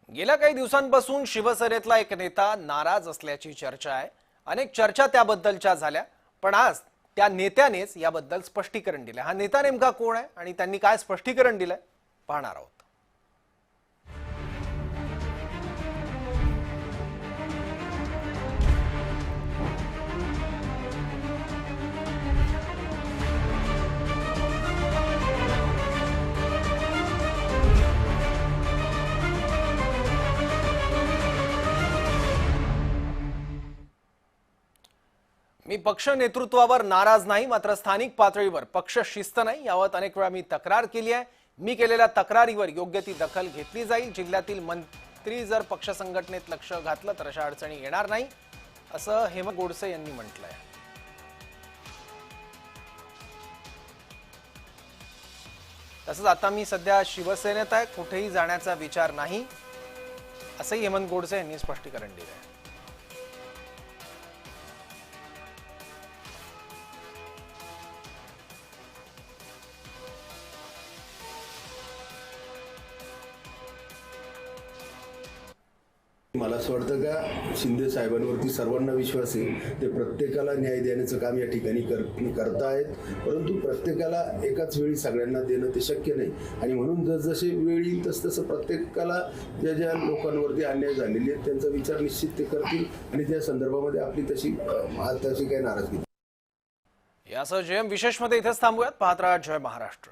गेल्या काही दिवसांपासून शिवसेनेतला एक नेता नाराज असल्याची चर्चा आहे। अनेक चर्चा त्याबद्दलच्या झाल्या, पण आज त्या नेत्यानेच याबद्दल स्पष्टीकरण दिले। हा नेता नेमका कोण आहे आणि त्यांनी काय स्पष्टीकरण दिलंय पाहणार आहोत। मी पक्ष नेतृत्वावर नाराज नाही, मात्र स्थानिक पातळीवर पक्ष शिस्त नाही यावर अनेक वेळा मी तक्रार केली आहे। मी केलेल्या तक्रारीवर योग्य ती दखल घेतली जाईल। जिल्ह्यातील मंत्री जर पक्ष संघटनेत लक्ष घातलं तर अशा अडचणी येणार नाही, असं हेमंत गोडसे यांनी म्हटलंय। तसंच आता मी सध्या शिवसेनेत आहे, कुठेही जाण्याचा विचार नाही, असंही हेमंत गोडसे यांनी स्पष्टीकरण दिलंय। मला असं वाटतं का शिंदे साहेबांवरती सर्वांना विश्वास आहे। ते प्रत्येकाला न्याय देण्याचं काम या ठिकाणी करतायत, परंतु प्रत्येकाला एकाच वेळी सगळ्यांना देणं ते शक्य नाही आणि म्हणून जसजसे वेळ येईल तसतसं प्रत्येकाला ज्या ज्या लोकांवरती अन्याय झालेले आहेत त्यांचा विचार निश्चित ते करतील आणि त्या संदर्भामध्ये आपली तशी काही नाराजगी। यासह जयम विशेषमध्ये इथेच थांबूयात। पाहत राहा जय महाराष्ट्र।